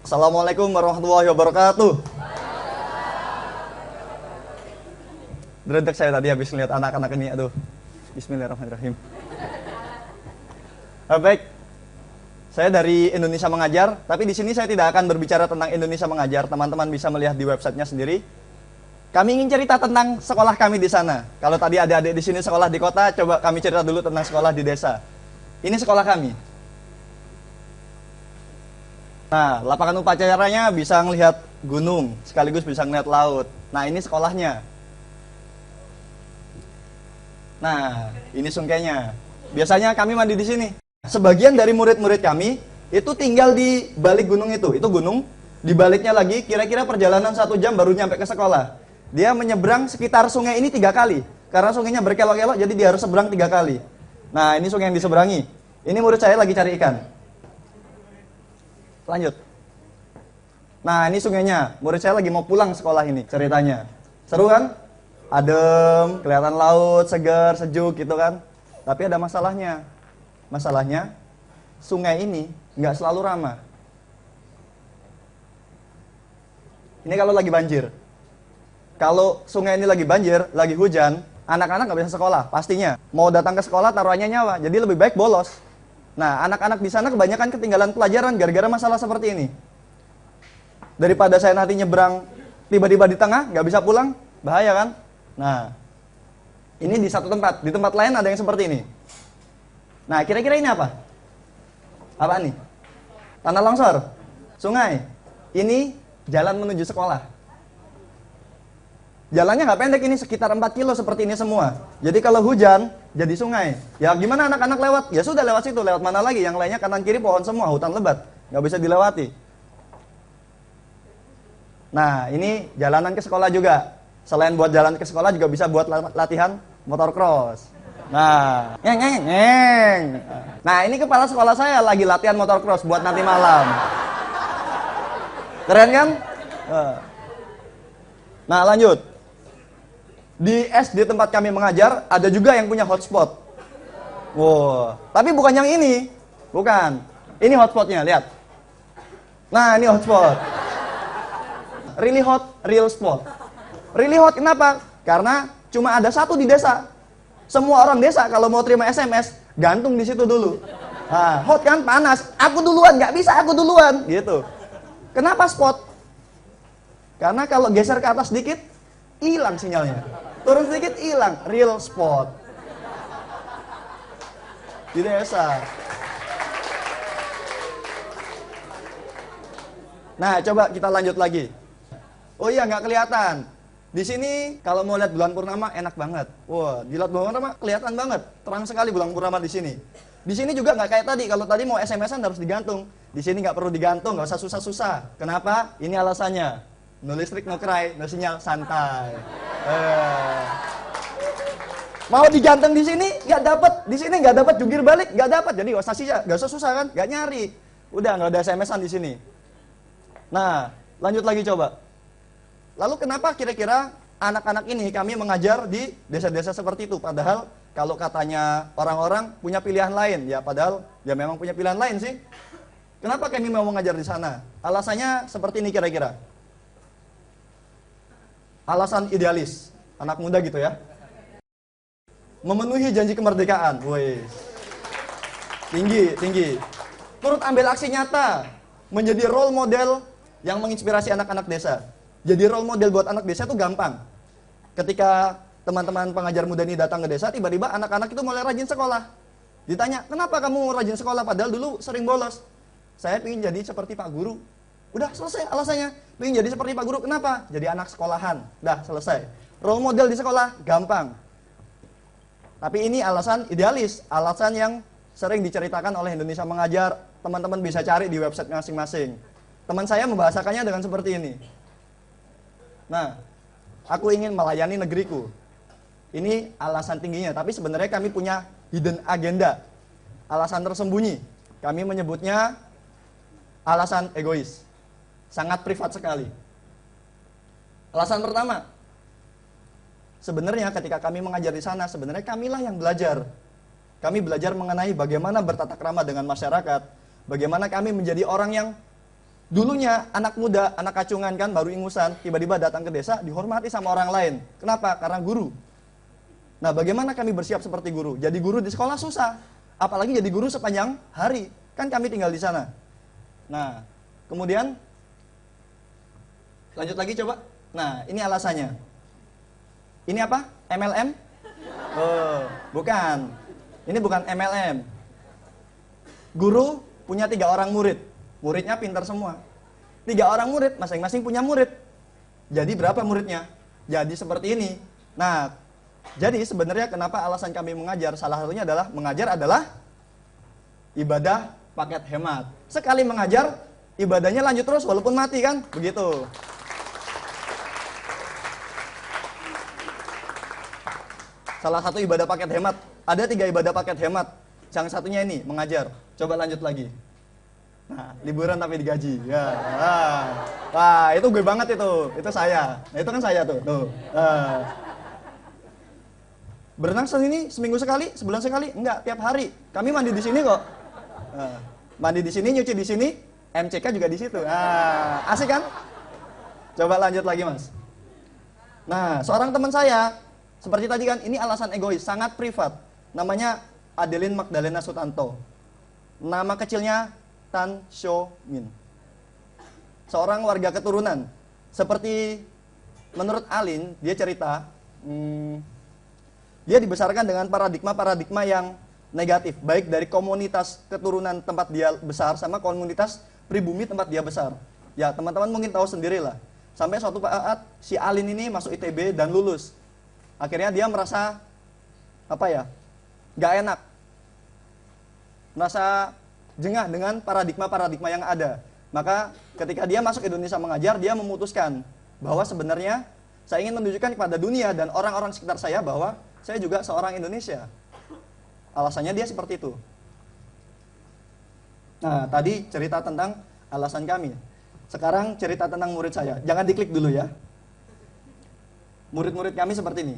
Assalamualaikum warahmatullahi wabarakatuh. Dredeg saya tadi habis lihat anak-anak ini, aduh. Bismillahirrahmanirrahim. Baik, saya dari Indonesia Mengajar, tapi di sini saya tidak akan berbicara tentang Indonesia Mengajar. Teman-teman bisa melihat di websitenya sendiri. Kami ingin cerita tentang sekolah kami di sana. Kalau tadi adik-adik di sini sekolah di kota, coba kami cerita dulu tentang sekolah di desa. Ini sekolah kami. Nah, lapangan upacaranya bisa melihat gunung, sekaligus bisa melihat laut. Nah, ini sekolahnya. Nah, ini sungkainya. Biasanya kami mandi di sini. Sebagian dari murid-murid kami itu tinggal di balik gunung itu gunung. Di baliknya lagi, kira-kira perjalanan 1 jam baru nyampe ke sekolah. Dia menyeberang sekitar sungai ini 3 kali. Karena sungainya berkelok-kelok, jadi dia harus seberang 3 kali. Nah, ini sungai yang diseberangi. Ini murid saya lagi cari ikan. Lanjut. Nah, ini sungainya. Murid saya lagi mau pulang sekolah ini ceritanya. Seru kan? Adem, kelihatan laut, segar, sejuk gitu kan. Tapi ada masalahnya. Masalahnya, sungai ini nggak selalu ramah. Ini kalau lagi banjir. Kalau sungai ini lagi banjir, lagi hujan, anak-anak nggak bisa sekolah, pastinya. Mau datang ke sekolah taruhannya nyawa, jadi lebih baik bolos. Nah, anak-anak di sana kebanyakan ketinggalan pelajaran gara-gara masalah seperti ini. Daripada saya nanti nyebrang tiba-tiba di tengah, nggak bisa pulang, bahaya kan? Nah, ini di satu tempat. Di tempat lain ada yang seperti ini. Nah, kira-kira ini apa? Apa nih? Tanah longsor? Sungai? Ini jalan menuju sekolah. Jalannya nggak pendek, ini sekitar 4 kilo seperti ini semua. Jadi kalau hujan, jadi sungai. Ya gimana anak-anak lewat? Ya sudah lewat situ, lewat mana lagi? Yang lainnya kanan kiri pohon semua, hutan lebat. Nggak bisa dilewati. Nah, ini jalanan ke sekolah juga. Selain buat jalan ke sekolah juga bisa buat latihan motor cross. Nah, ngeng. Nah, ini kepala sekolah saya lagi latihan motor cross buat nanti malam. Keren kan? Nah, lanjut. Di SD tempat kami mengajar, ada juga yang punya hotspot. Wow, tapi bukan yang ini. Bukan. Ini hotspotnya, lihat. Nah, ini hotspot. Really hot, real spot. Really hot, kenapa? Karena cuma ada satu di desa. Semua orang desa kalau mau terima SMS, gantung di situ dulu. Nah, hot kan, panas. Aku duluan, nggak bisa aku duluan. Gitu. Kenapa spot? Karena kalau geser ke atas sedikit, hilang sinyalnya. Turun sedikit, hilang. Real spot. Di desa. Nah, coba kita lanjut lagi. Oh iya, nggak kelihatan. Di sini kalau mau lihat bulan purnama enak banget. Wah, dilihat bulan purnama kelihatan banget. Terang sekali bulan purnama di sini. Di sini juga nggak kayak tadi. Kalau tadi mau SMS-an harus digantung. Di sini nggak perlu digantung, nggak usah susah-susah. Kenapa? Ini alasannya. No listrik, no cry, no sinyal, santai. Mau digantung di sini nggak dapat, di sini nggak dapat jungkir balik, nggak dapat. Jadi nggak usah susah kan, nggak nyari. Udah nggak ada SMS-an di sini. Nah, lanjut lagi coba. Lalu kenapa kira-kira anak-anak ini kami mengajar di desa-desa seperti itu? Padahal kalau katanya orang-orang punya pilihan lain, ya padahal ya memang punya pilihan lain sih. Kenapa kami mau mengajar di sana? Alasannya seperti ini kira-kira. Alasan idealis, anak muda gitu ya. Memenuhi janji kemerdekaan. Woi. Tinggi. Turut ambil aksi nyata, menjadi role model yang menginspirasi anak-anak desa. Jadi role model buat anak desa itu gampang. Ketika teman-teman pengajar muda ini datang ke desa, tiba-tiba anak-anak itu mulai rajin sekolah. Ditanya, kenapa kamu rajin sekolah padahal dulu sering bolos? Saya ingin jadi seperti Pak Guru. Udah selesai alasannya. Ingin jadi seperti Pak Guru, kenapa? Jadi anak sekolahan. Udah selesai. Role model di sekolah, gampang. Tapi ini alasan idealis, alasan yang sering diceritakan oleh Indonesia Mengajar. Teman-teman bisa cari di website masing-masing. Teman saya membahasakannya dengan seperti ini. Nah, aku ingin melayani negeriku. Ini alasan tingginya, tapi sebenarnya kami punya hidden agenda. Alasan tersembunyi. Kami menyebutnya alasan egois. Sangat privat sekali. Alasan pertama, sebenarnya ketika kami mengajar di sana, sebenarnya kamilah yang belajar. Kami belajar mengenai bagaimana bertata krama dengan masyarakat, bagaimana kami menjadi orang yang Dulunya anak muda, anak kacungan kan, baru ingusan, tiba-tiba datang ke desa, dihormati sama orang lain. Kenapa? Karena guru. Nah, bagaimana kami bersiap seperti guru? Jadi guru di sekolah susah, apalagi jadi guru sepanjang hari. Kan kami tinggal di sana. Nah, kemudian lanjut lagi coba. Nah, ini alasannya. Ini apa? MLM? Oh, bukan. Ini bukan MLM. Guru punya 3 orang murid. Muridnya pintar semua. 3 orang murid, masing-masing punya murid. Jadi berapa muridnya? Jadi seperti ini. Nah, jadi sebenarnya kenapa alasan kami mengajar? Salah satunya adalah mengajar adalah ibadah paket hemat. Sekali mengajar, ibadahnya lanjut terus walaupun mati kan? Begitu. Salah satu ibadah paket hemat. Ada 3 ibadah paket hemat. Yang satunya ini, mengajar. Coba lanjut lagi. Nah, liburan tapi digaji. Ya. Wah, itu gue banget itu. Itu saya. Nah, itu kan saya tuh. Tuh. Berenang sini seminggu sekali, sebulan sekali? Enggak, tiap hari. Kami mandi di sini kok. Mandi di sini, nyuci di sini, MCK juga di situ. Asik kan? Coba lanjut lagi, Mas. Nah, seorang teman saya, seperti tadi kan, ini alasan egois, sangat privat. Namanya Adeline Magdalena Sutanto. Nama kecilnya Tan Sho Min. Seorang warga keturunan. Seperti menurut Alin, dia cerita, dia dibesarkan dengan paradigma-paradigma yang negatif, baik dari komunitas keturunan tempat dia besar sama komunitas pribumi tempat dia besar. Ya, teman-teman mungkin tahu sendirilah. Sampai suatu saat si Alin ini masuk ITB dan lulus. Akhirnya dia merasa nggak enak. Merasa jengah dengan paradigma-paradigma yang ada. Maka ketika dia masuk Indonesia mengajar, dia memutuskan bahwa sebenarnya saya ingin menunjukkan kepada dunia dan orang-orang sekitar saya bahwa saya juga seorang Indonesia. Alasannya dia seperti itu. Nah, tadi cerita tentang alasan kami. Sekarang cerita tentang murid saya. Jangan diklik dulu ya. Murid-murid kami seperti ini.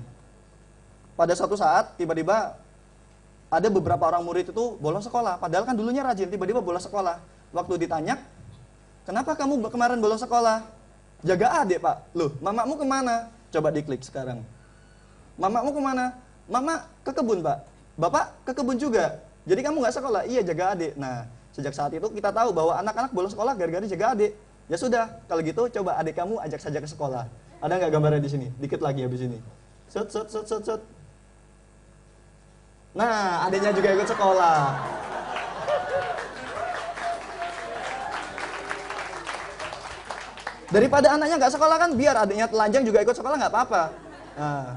Pada suatu saat, tiba-tiba ada beberapa orang murid itu bolos sekolah. Padahal kan dulunya rajin, tiba-tiba bolos sekolah. Waktu ditanya, kenapa kamu kemarin bolos sekolah? Jaga adik, Pak. Loh, mamamu kemana? Coba diklik sekarang. Mamamu kemana? Mama ke kebun, Pak. Bapak ke kebun juga. Jadi kamu nggak sekolah? Iya, jaga adik. Nah, sejak saat itu kita tahu bahwa anak-anak bolos sekolah gara-gara jaga adik. Ya sudah, kalau gitu coba adik kamu ajak saja ke sekolah. Ada nggak gambarnya di sini? Dikit lagi habis ini. Set. Nah, adiknya juga ikut sekolah. Daripada anaknya nggak sekolah kan, biar adiknya telanjang juga ikut sekolah nggak apa-apa. Nah,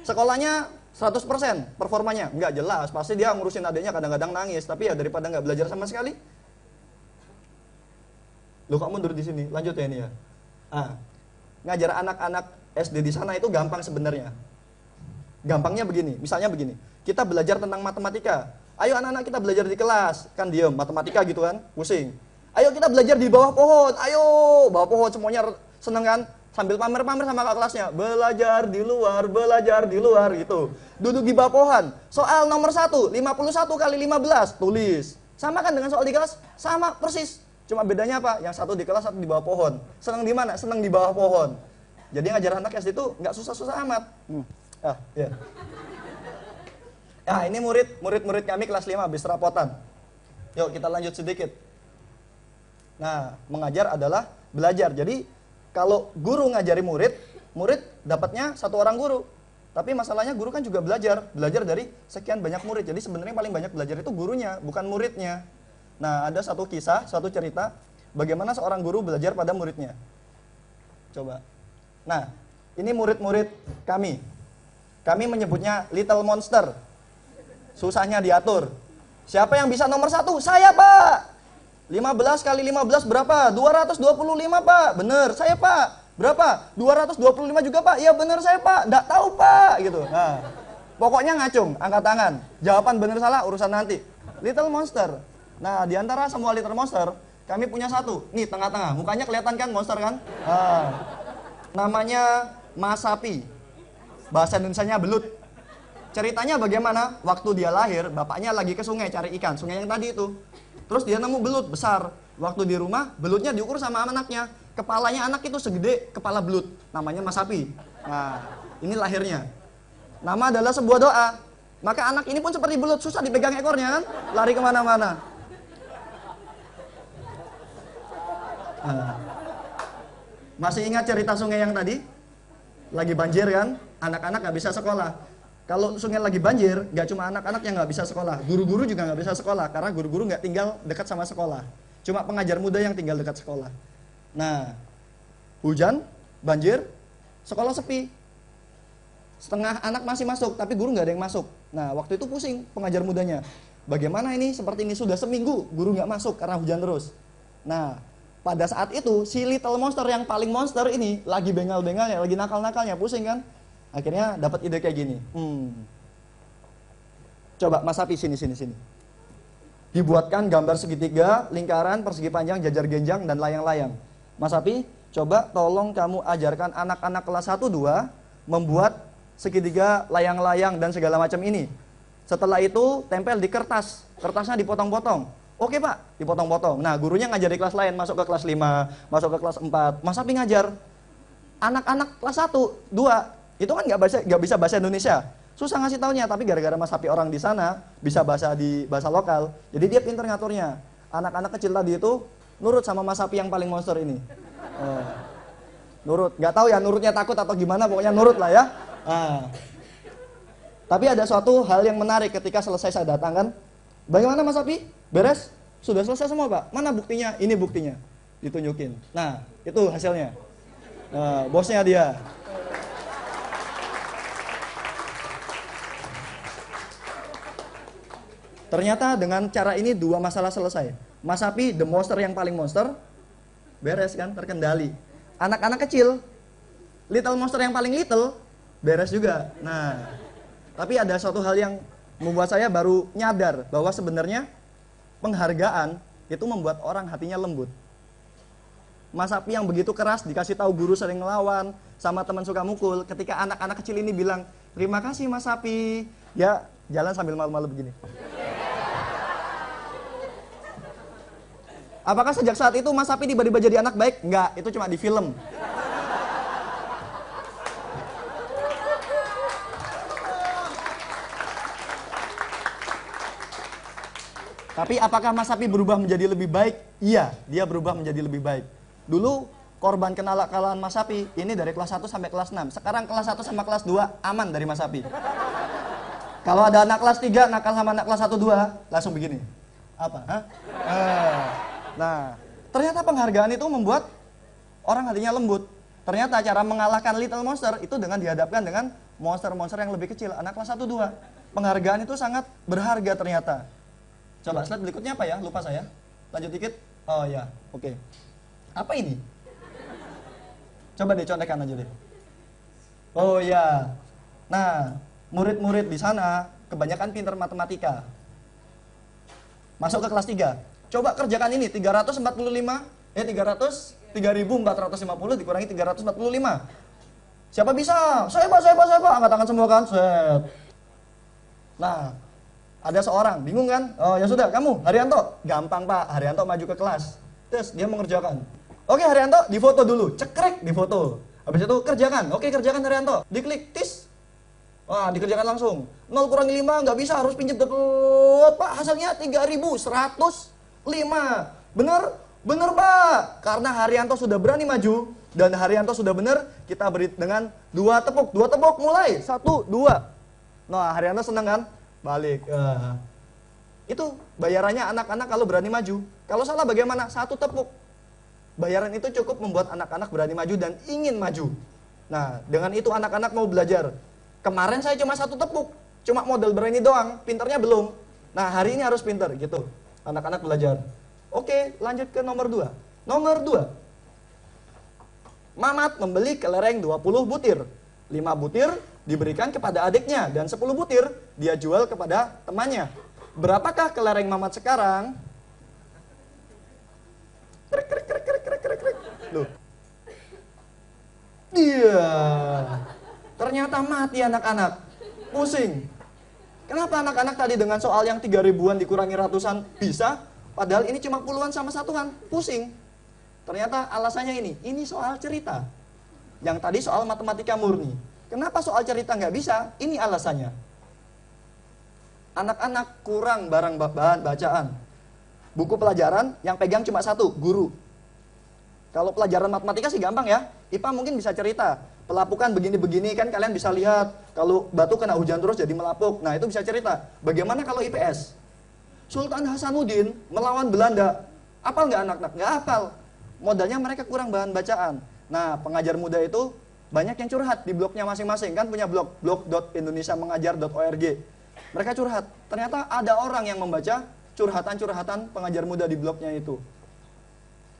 sekolahnya 100% performanya nggak jelas, pasti dia ngurusin adiknya kadang-kadang nangis, tapi ya daripada nggak belajar sama sekali. Loh, kok mundur di sini? Lanjut ya ini ya. Ngajar anak-anak SD di sana itu gampang sebenarnya. Gampangnya begini, misalnya begini, kita belajar tentang matematika. Ayo anak-anak kita belajar di kelas, kan diem, matematika gitu kan, pusing. Ayo kita belajar di bawah pohon, ayo, bawah pohon semuanya seneng kan, sambil pamer-pamer sama kakak kelasnya, belajar di luar gitu. Duduk di bawah pohon, soal nomor 1, 51 kali 15, tulis. Sama kan dengan soal di kelas? Sama, persis. Cuma bedanya apa? Yang satu di kelas, satu di bawah pohon. Seneng di mana? Seneng di bawah pohon. Jadi ngajar anak SD itu nggak susah-susah amat. Ya. Nah, ini murid-murid kami kelas 5 habis rapotan. Yuk kita lanjut sedikit. Nah, mengajar adalah belajar. Jadi kalau guru ngajari murid dapatnya 1 orang guru. Tapi masalahnya guru kan juga belajar dari sekian banyak murid. Jadi sebenarnya paling banyak belajar itu gurunya, bukan muridnya. Nah, ada satu kisah, satu cerita bagaimana seorang guru belajar pada muridnya. Coba. Nah, ini murid-murid kami. Kami menyebutnya Little Monster. Susahnya diatur. Siapa yang bisa nomor 1? Saya, Pak. 15 kali 15 berapa? 225, Pak. Bener, saya, Pak. Berapa? 225 juga, Pak. Iya, bener, saya, Pak. Nggak tahu, Pak. Gitu. Nah, pokoknya ngacung, angkat tangan. Jawaban bener salah urusan nanti. Little Monster. Nah, diantara semua Little Monster, kami punya satu. Nih, tengah-tengah. Mukanya kelihatan kan monster kan? Namanya Masapi. Bahasa Indonesianya belut. Ceritanya bagaimana? Waktu dia lahir, bapaknya lagi ke sungai cari ikan. Sungai yang tadi itu. Terus dia nemu belut besar. Waktu di rumah, belutnya diukur sama anaknya. Kepalanya anak itu segede kepala belut. Namanya Mas Sapi. Nah, ini lahirnya. Nama adalah sebuah doa. Maka anak ini pun seperti belut, susah dipegang ekornya kan? Lari kemana-mana. Nah, masih ingat cerita sungai yang tadi? Lagi banjir kan? Anak-anak nggak bisa sekolah. Kalau sungai lagi banjir, nggak cuma anak-anak yang nggak bisa sekolah. Guru-guru juga nggak bisa sekolah. Karena guru-guru nggak tinggal dekat sama sekolah. Cuma pengajar muda yang tinggal dekat sekolah. Nah, hujan, banjir, sekolah sepi. Setengah anak masih masuk, tapi guru nggak ada yang masuk. Nah, waktu itu pusing pengajar mudanya. Bagaimana ini? Seperti ini sudah seminggu guru nggak masuk karena hujan terus. Nah, pada saat itu si little monster yang paling monster ini lagi bengal-bengalnya, lagi nakal-nakalnya, pusing kan? Akhirnya dapat ide kayak gini. Coba Mas Sapi sini. Dibuatkan gambar segitiga, lingkaran, persegi panjang, jajar genjang, dan layang-layang. Mas Sapi, coba tolong kamu ajarkan anak-anak kelas 1-2 membuat segitiga, layang-layang, dan segala macam ini. Setelah itu tempel di kertas, kertasnya dipotong-potong. Oke Pak, dipotong-potong. Nah, gurunya ngajar di kelas lain, masuk ke kelas 5, masuk ke kelas 4. Mas Sapi ngajar. Anak-anak kelas 1-2, itu kan nggak bisa bahasa Indonesia. Susah ngasih taunya, tapi gara-gara Mas Sapi orang di sana, bisa bahasa lokal, jadi dia pinter ngaturnya. Anak-anak kecil tadi itu nurut sama Mas Sapi yang paling monster ini. Nurut, nggak tahu ya nurutnya takut atau gimana, pokoknya nurut lah ya. Tapi ada suatu hal yang menarik ketika selesai saya datang kan. Bagaimana Mas Sapi? Beres? Sudah selesai semua Pak? Mana buktinya? Ini buktinya. Ditunjukin. Nah, itu hasilnya. Bosnya dia. Ternyata dengan cara ini 2 masalah selesai. Mas Sapi, the monster yang paling monster, beres kan, terkendali. Anak-anak kecil, little monster yang paling little, beres juga. Nah, tapi ada suatu hal yang membuat saya baru nyadar bahwa sebenarnya penghargaan itu membuat orang hatinya lembut. Mas Sapi yang begitu keras dikasih tahu guru sering ngelawan, sama teman suka mukul, ketika anak-anak kecil ini bilang, "Terima kasih Mas Sapi." Ya, jalan sambil malu-malu begini. Apakah sejak saat itu Mas Sapi tiba-tiba jadi anak baik? Enggak, itu cuma di film. Tapi apakah Mas Sapi berubah menjadi lebih baik? Iya, dia berubah menjadi lebih baik. Dulu korban kenakalan Mas Sapi ini dari kelas 1 sampai kelas 6. Sekarang kelas 1 sama kelas 2 aman dari Mas Sapi. Kalau ada anak kelas 3 nakal sama anak kelas 1-2, langsung begini. Apa? Nah, ternyata penghargaan itu membuat orang hatinya lembut. Ternyata cara mengalahkan little monster itu dengan dihadapkan dengan monster-monster yang lebih kecil, anak kelas 1-2. Penghargaan itu sangat berharga ternyata. Coba slide berikutnya apa ya? Lupa saya. Lanjut dikit. Oh ya, oke. Apa ini? Coba deh contekan aja deh. Oh ya. Nah, murid-murid di sana kebanyakan pintar matematika. Masuk ke kelas 3. Coba kerjakan ini, 3.450 dikurangi 345. Siapa bisa? Saya Pak. Angkat tangan semua kan? Set. Nah, ada seorang, bingung kan? Oh ya sudah, kamu, Haryanto. Gampang Pak, Haryanto maju ke kelas. Terus dia mengerjakan. Oke Haryanto, difoto dulu. Cekrek, difoto. Habis itu kerjakan. Oke kerjakan Haryanto. Diklik, tis. Wah, dikerjakan langsung. 0 kurangi 5, nggak bisa, harus pinjam deket. Pak, hasilnya 3.105. Bener Pak. Karena Haryanto sudah berani maju dan Haryanto sudah benar, kita beri dengan 2 tepuk. 2 tepuk mulai. 1, 2. Nah, Haryanto senang kan? Balik. Itu bayarannya anak-anak kalau berani maju. Kalau salah bagaimana? 1 tepuk. Bayaran itu cukup membuat anak-anak berani maju dan ingin maju. Nah, dengan itu anak-anak mau belajar. Kemarin saya cuma 1 tepuk. Cuma modal berani doang, pinternya belum. Nah, hari ini harus pinter gitu. Anak-anak belajar. Oke, lanjut ke nomor 2. Nomor 2. Mamat membeli kelereng 20 butir. 5 butir diberikan kepada adiknya dan 10 butir dia jual kepada temannya. Berapakah kelereng Mamat sekarang? Loh. Iya. Ternyata mati anak-anak. Pusing. Kenapa anak-anak tadi dengan soal yang 3.000-an dikurangi ratusan bisa? Padahal ini cuma puluhan sama satuan, pusing. Ternyata alasannya ini soal cerita. Yang tadi soal matematika murni. Kenapa soal cerita nggak bisa? Ini alasannya. Anak-anak kurang bahan bacaan. Buku pelajaran yang pegang cuma satu, guru. Kalau pelajaran matematika sih gampang ya. IPA mungkin bisa cerita. Pelapukan begini-begini kan kalian bisa lihat. Kalau batu kena hujan terus jadi melapuk. Nah itu bisa cerita. Bagaimana kalau IPS? Sultan Hasanuddin melawan Belanda. Apal nggak anak-anak? Nggak apal. Modalnya mereka kurang bahan bacaan. Nah pengajar muda itu banyak yang curhat di blognya masing-masing. Kan punya blog.indonesiamengajar.org. Mereka curhat. Ternyata ada orang yang membaca curhatan-curhatan pengajar muda di blognya itu.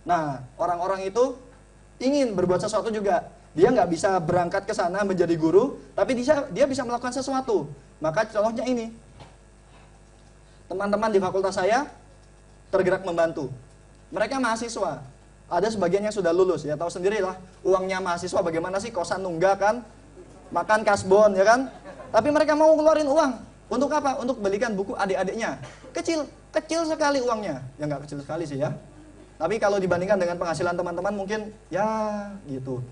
Nah, orang-orang itu ingin berbuat sesuatu juga. Dia nggak bisa berangkat ke sana menjadi guru, tapi dia bisa melakukan sesuatu. Maka contohnya ini. Teman-teman di fakultas saya tergerak membantu. Mereka mahasiswa. Ada sebagian yang sudah lulus, ya tahu sendirilah. Uangnya mahasiswa bagaimana sih, kosan nunggak kan, makan kasbon ya kan. Tapi mereka mau ngeluarin uang. Untuk apa? Untuk belikan buku adik-adiknya. Kecil sekali uangnya. Ya nggak kecil sekali sih ya. Tapi kalau dibandingkan dengan penghasilan teman-teman mungkin ya gitu.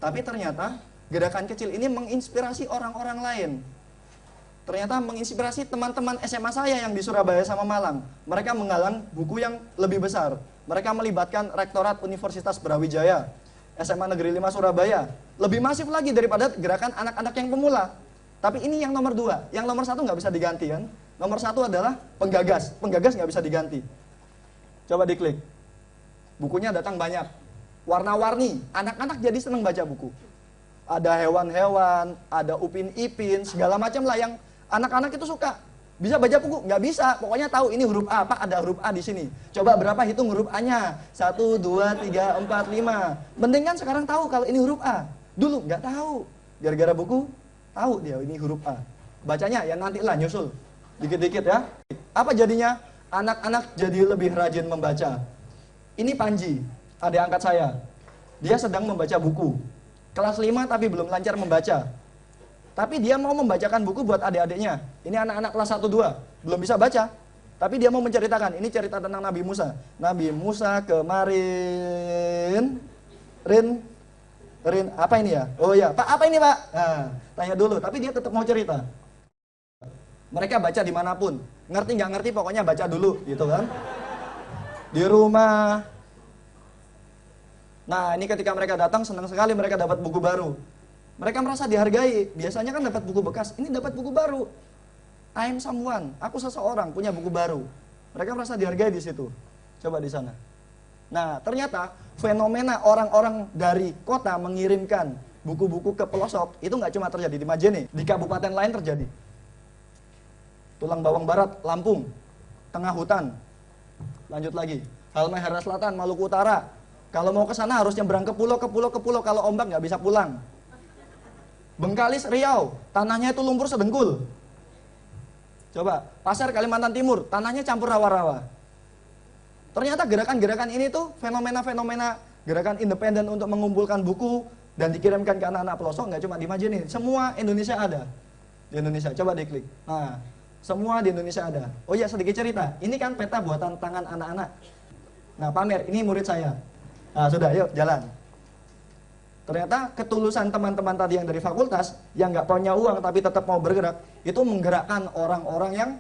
Tapi ternyata gerakan kecil ini menginspirasi orang-orang lain. Ternyata menginspirasi teman-teman SMA saya yang di Surabaya sama Malang. Mereka menggalang buku yang lebih besar. Mereka melibatkan Rektorat Universitas Brawijaya, SMA Negeri 5 Surabaya. Lebih masif lagi daripada gerakan anak-anak yang pemula. Tapi ini yang nomor 2. Yang nomor 1 nggak bisa diganti kan. Nomor 1 adalah penggagas. Penggagas nggak bisa diganti. Coba diklik. Bukunya datang banyak. Warna-warni. Anak-anak jadi senang baca buku. Ada hewan-hewan, ada upin-ipin, segala macam lah yang anak-anak itu suka. Bisa baca buku? Nggak bisa. Pokoknya tahu ini huruf A, Pak ada huruf A di sini. Coba berapa hitung huruf A-nya? 1, 2, 3, 4, 5. Mending kan sekarang tahu kalau ini huruf A. Dulu nggak tahu. Gara-gara buku, tahu dia ini huruf A. Bacanya ya nanti lah nyusul. Dikit-dikit ya. Apa jadinya? Anak-anak jadi lebih rajin membaca. Ini Panji, adik angkat saya. Dia sedang membaca buku. Kelas 5 tapi belum lancar membaca. Tapi dia mau membacakan buku buat adik-adiknya. Ini anak-anak kelas 1, 2. Belum bisa baca. Tapi dia mau menceritakan. Ini cerita tentang Nabi Musa. Nabi Musa kemarin. Rin, apa ini ya? Oh ya, Pak, apa ini Pak? Nah, tanya dulu. Tapi dia tetap mau cerita. Mereka baca dimanapun. Ngerti nggak ngerti pokoknya baca dulu. Gitu kan. Di rumah. Nah ini ketika mereka datang senang sekali mereka dapat buku baru. Mereka merasa dihargai. Biasanya kan dapat buku bekas, ini dapat buku baru. I am someone, aku seseorang punya buku baru. Mereka merasa dihargai di situ. Coba di sana. Nah ternyata fenomena orang-orang dari kota mengirimkan buku-buku ke pelosok itu nggak cuma terjadi di Majene, di kabupaten lain terjadi. Tulang Bawang Barat, Lampung, tengah hutan. Lanjut lagi, Halmahera Selatan, Maluku Utara. Kalau mau ke sana harus nyebrang ke pulau. Kalau ombak nggak bisa pulang. Bengkalis, Riau, tanahnya itu lumpur sedengkul. Coba, Pasir Kalimantan Timur, tanahnya campur rawa-rawa. Ternyata gerakan-gerakan ini tuh fenomena-fenomena gerakan independen untuk mengumpulkan buku dan dikirimkan ke anak-anak pelosok nggak cuma di Majene, semua Indonesia ada. Di Indonesia, coba diklik. Nah, semua di Indonesia ada. Oh ya, sedikit cerita. Ini kan peta buatan tangan anak-anak. Nah, pamer, ini murid saya. Nah, sudah, yuk jalan. Ternyata ketulusan teman-teman tadi yang dari fakultas, yang nggak punya uang tapi tetap mau bergerak, itu menggerakkan orang-orang yang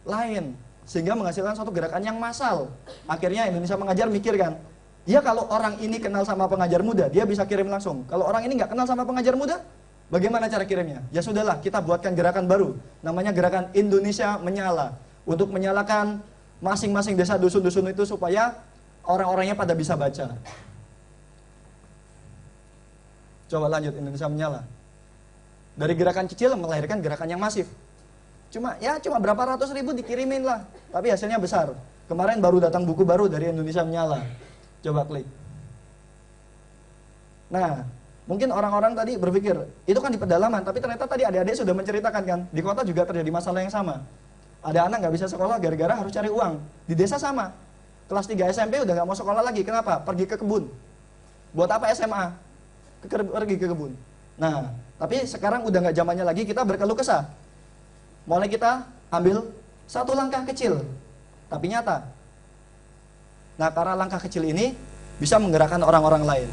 lain. Sehingga menghasilkan suatu gerakan yang massal. Akhirnya Indonesia Mengajar mikir kan, ya kalau orang ini kenal sama pengajar muda, dia bisa kirim langsung. Kalau orang ini nggak kenal sama pengajar muda, bagaimana cara kirimnya? Ya sudahlah, kita buatkan gerakan baru. Namanya gerakan Indonesia Menyala. Untuk menyalakan masing-masing desa dusun-dusun itu supaya orang-orangnya pada bisa baca. Coba lanjut, Indonesia Menyala. Dari gerakan kecil melahirkan gerakan yang masif. Cuma berapa ratus ribu dikirimin lah. Tapi hasilnya besar. Kemarin baru datang buku baru dari Indonesia Menyala. Coba klik. Nah, mungkin orang-orang tadi berpikir, itu kan di pedalaman. Tapi ternyata tadi adik-adik sudah menceritakan kan. Di kota juga terjadi masalah yang sama. Ada anak nggak bisa sekolah gara-gara harus cari uang. Di desa sama. Kelas 3 SMP udah nggak mau sekolah lagi. Kenapa? Pergi ke kebun. Buat apa SMA? Pergi ke kebun. Nah, tapi sekarang udah nggak zamannya lagi kita berkeluh kesah. Mulai kita ambil satu langkah kecil, tapi nyata. Nah, karena langkah kecil ini bisa menggerakkan orang-orang lain.